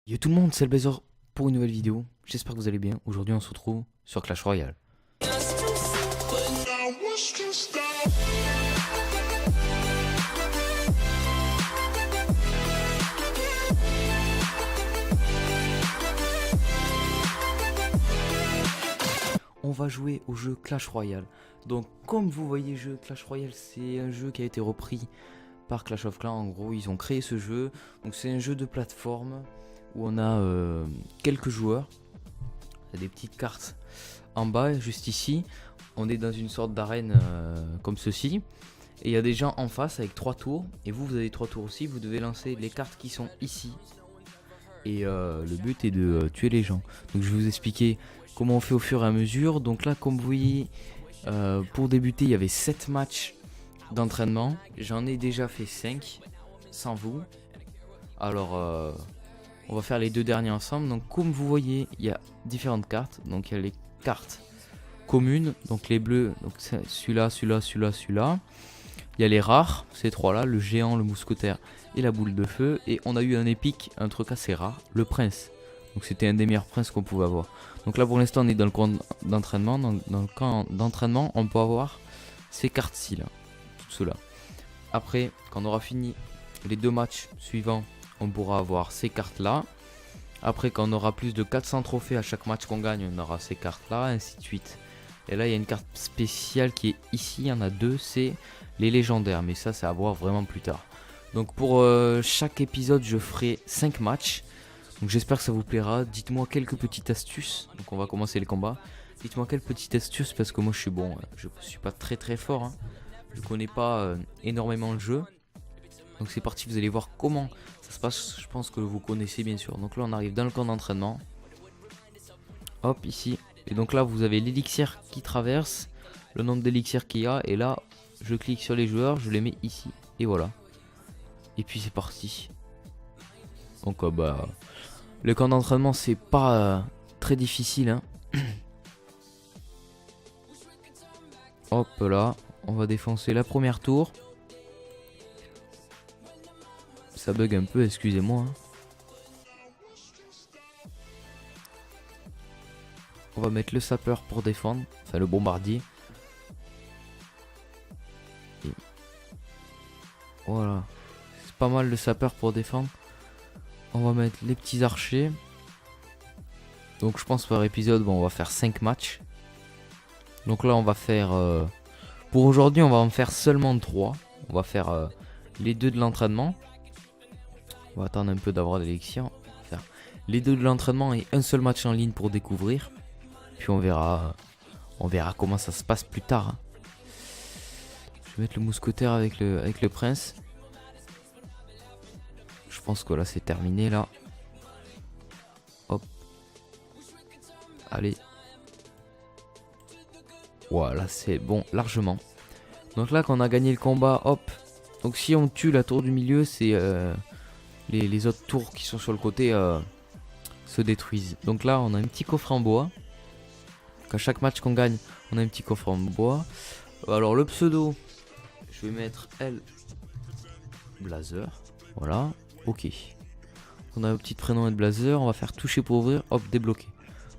Yo tout le monde, c'est le Blazer pour une nouvelle vidéo. J'espère que vous allez bien. Aujourd'hui, on se retrouve sur Clash Royale. On va jouer au jeu Clash Royale. Donc, comme vous voyez, le jeu Clash Royale, c'est un jeu qui a été repris par Clash of Clans. En gros, ils ont créé ce jeu. Donc, c'est un jeu de plateforme où on a quelques joueurs. Il y a des petites cartes en bas, juste ici. On est dans une sorte d'arène comme ceci. Et il y a des gens en face avec 3 tours. Et vous avez 3 tours aussi. Vous devez lancer les cartes qui sont ici. Et le but est de tuer les gens. Donc je vais vous expliquer comment on fait au fur et à mesure. Donc là, comme vous voyez, pour débuter, il y avait 7 matchs d'entraînement. J'en ai déjà fait 5 sans vous. Alors, on va faire les 2 derniers ensemble. Donc comme vous voyez, il y a différentes cartes. Donc il y a les cartes communes, donc les bleus, donc celui-là, celui-là, celui-là, celui-là. Il y a les rares, ces 3 là, le géant, le mousquetaire et la boule de feu. Et on a eu un épique, un truc assez rare, le prince. Donc c'était un des meilleurs princes qu'on pouvait avoir. Donc là pour l'instant on est dans le camp d'entraînement. Dans le camp d'entraînement on peut avoir ces cartes-ci là, tout cela. Après quand on aura fini les 2 matchs suivants, on pourra avoir ces cartes là. Après quand on aura plus de 400 trophées à chaque match qu'on gagne, on aura ces cartes là, ainsi de suite. Et là il y a une carte spéciale qui est ici, il y en a 2, c'est les légendaires. Mais ça c'est à voir vraiment plus tard. Donc pour chaque épisode je ferai 5 matchs. Donc j'espère que ça vous plaira. Dites-moi quelques petites astuces. Donc on va commencer les combats. Dites-moi quelques petites astuces parce que moi je suis bon. Je suis pas très fort. Hein. Je connais pas énormément le jeu. Donc c'est parti, vous allez voir comment ça se passe. Je pense que vous connaissez bien sûr. Donc là on arrive dans le camp d'entraînement. Hop ici. Et donc là vous avez l'élixir qui traverse. Le nombre d'élixirs qu'il y a. Et là je clique sur les joueurs. Je les mets ici. Et voilà. Et puis c'est parti. Donc bah... Le camp d'entraînement c'est pas très difficile hein. Hop là, on va défoncer la première tour. Ça bug un peu, excusez-moi hein. On va mettre le sapeur pour défendre, enfin le bombardier. Et... Voilà, c'est pas mal le sapeur pour défendre. On va mettre les petits archers. Donc je pense par épisode bon, on va faire 5 matchs. Donc là on va faire pour aujourd'hui on va en faire seulement 3. On va faire les 2 de l'entraînement. On va attendre un peu d'avoir l'élixir. On va faire les 2 de l'entraînement et un seul match en ligne pour découvrir. Puis on verra comment ça se passe plus tard hein. Je vais mettre le mousquetaire avec le prince. Je pense que là c'est terminé là. Hop. Allez. Voilà, c'est bon, largement. Donc là, quand on a gagné le combat, hop. Donc si on tue la tour du milieu, c'est les autres tours qui sont sur le côté se détruisent. Donc là, on a un petit coffre en bois. À chaque match qu'on gagne, on a un petit coffre en bois. Alors le pseudo, je vais mettre L Blazer. Voilà, ok. On a un petit prénom et Blazer, on va faire toucher pour ouvrir, hop, débloqué.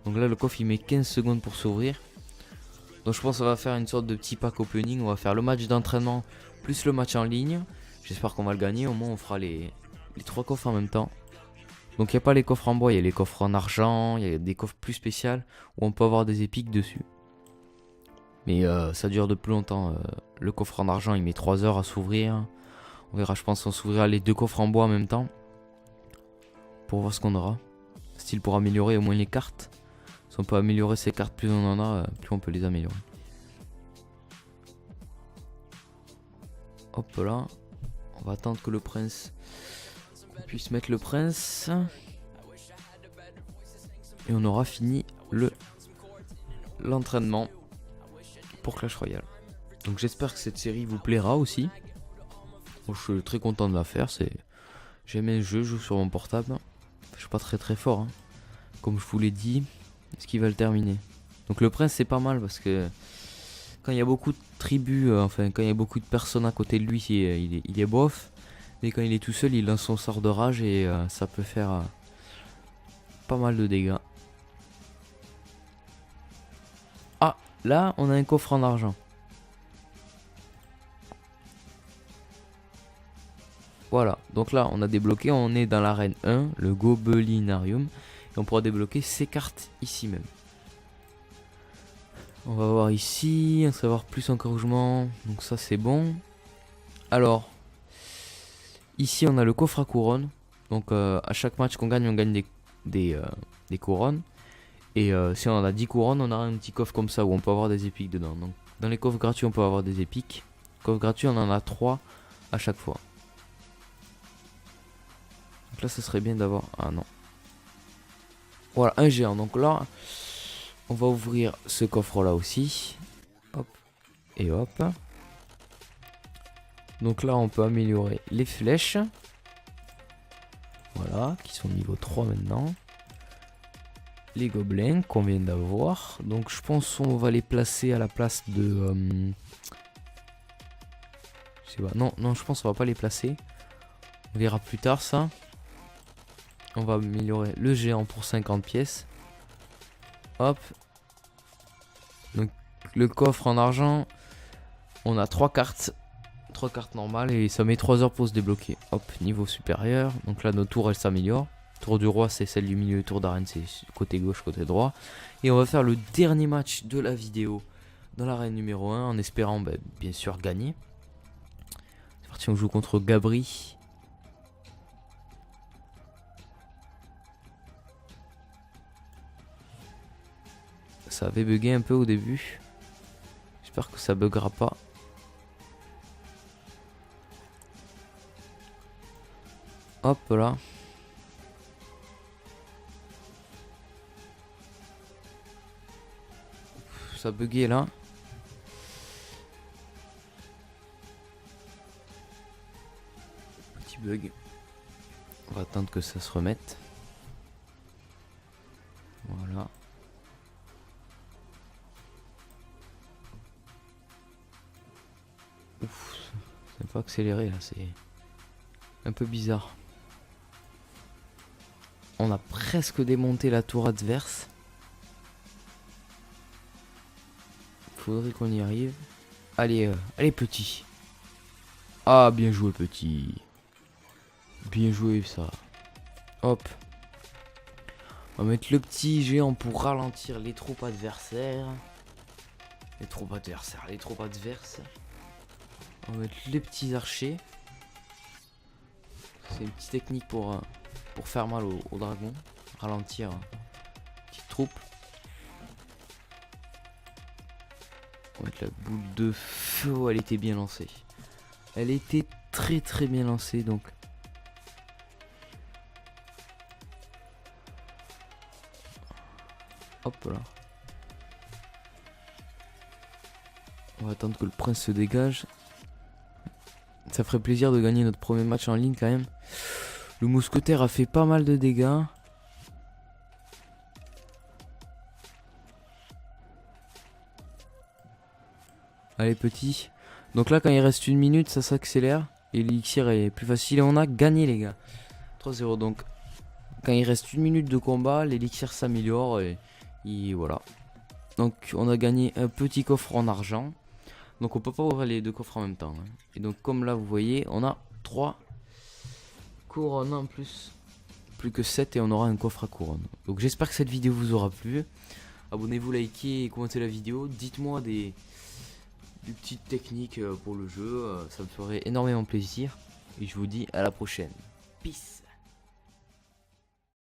Donc là, le coffre il met 15 secondes pour s'ouvrir. Donc je pense qu'on va faire une sorte de petit pack opening. On va faire le match d'entraînement plus le match en ligne. J'espère qu'on va le gagner. Au moins on fera les 3 coffres en même temps. Donc il n'y a pas les coffres en bois, il y a les coffres en argent. Il y a des coffres plus spéciaux où on peut avoir des épiques dessus. Mais ça dure de plus longtemps. Le coffre en argent il met 3 heures à s'ouvrir. On verra, je pense qu'on s'ouvrira les 2 coffres en bois en même temps. Pour voir ce qu'on aura. Style pour améliorer au moins les cartes. Si on peut améliorer ces cartes, plus on en a, plus on peut les améliorer. Hop là. On va attendre que le prince... On puisse mettre le prince. Et on aura fini l'entraînement pour Clash Royale. Donc j'espère que cette série vous plaira aussi. Bon, je suis très content de la faire. J'aime le jeu, je joue sur mon portable. Je suis pas très fort. Hein. Comme je vous l'ai dit. Est-ce qu'il va le terminer? Donc le prince c'est pas mal parce que quand il y a beaucoup de tribus, enfin quand il y a beaucoup de personnes à côté de lui, il est bof. Mais quand il est tout seul, il lance son sort de rage et ça peut faire pas mal de dégâts. Ah, là, on a un coffre en argent. Voilà, donc là, on a débloqué, on est dans l'arène 1, le Gobelinarium. Et on pourra débloquer ces cartes ici même. On va voir ici, en savoir plus encouragement. Donc ça, c'est bon. Alors, ici, on a le coffre à couronne. Donc à chaque match qu'on gagne, on gagne des couronnes. Et si on en a 10 couronnes, on a un petit coffre comme ça où on peut avoir des épiques dedans. Donc dans les coffres gratuits, on peut avoir des épiques. Coffre gratuit, on en a 3 à chaque fois. Donc là, ce serait bien d'avoir... Ah non. Voilà, un géant. Donc là, on va ouvrir ce coffre là aussi. Hop. Et hop. Donc là, on peut améliorer les flèches. Voilà, qui sont niveau 3 maintenant. Les gobelins qu'on vient d'avoir. Donc je pense qu'on va les placer à la place de... je sais pas. Non, je pense qu'on va pas les placer. On verra plus tard ça. On va améliorer le géant pour 50 pièces. Hop. Donc le coffre en argent. On a 3 cartes. 3 cartes normales et ça met 3 heures pour se débloquer. Hop, niveau supérieur. Donc là, nos tours, elles s'améliorent. Tour du roi, c'est celle du milieu. Tour d'arène, c'est côté gauche, côté droit. Et on va faire le dernier match de la vidéo dans l'arène numéro 1 en espérant, bien sûr, gagner. C'est parti, on joue contre Gabri. Ça avait bugué un peu au début. J'espère que ça buggera pas. Hop là. Ça buguait là. Petit bug. On va attendre que ça se remette. Voilà. Ouf, c'est pas accéléré là, c'est un peu bizarre. On a presque démonté la tour adverse. Faudrait qu'on y arrive. Allez, allez petit. Ah, bien joué petit. Bien joué ça. Hop. On va mettre le petit géant pour ralentir les troupes adversaires. Les troupes adverses. On va mettre les petits archers. C'est une petite technique pour faire mal aux dragons. Ralentir petite troupe. On va mettre la boule de feu. Oh, elle était bien lancée. Elle était très très bien lancée donc. Hop là. On va attendre que le prince se dégage. Ça ferait plaisir de gagner notre premier match en ligne quand même. Le mousquetaire a fait pas mal de dégâts. Allez petit. Donc là quand il reste 1 minute ça s'accélère. Et l'élixir est plus facile et on a gagné les gars. 3-0 donc. Quand il reste 1 minute de combat l'élixir s'améliore et voilà. Donc on a gagné un petit coffre en argent. Donc on peut pas ouvrir les 2 coffres en même temps. Hein. Et donc comme là vous voyez on a 3 couronnes en plus. Plus que 7 et on aura un coffre à couronne. Donc j'espère que cette vidéo vous aura plu. Abonnez-vous, likez et commentez la vidéo. Dites-moi des petites techniques pour le jeu. Ça me ferait énormément plaisir. Et je vous dis à la prochaine. Peace.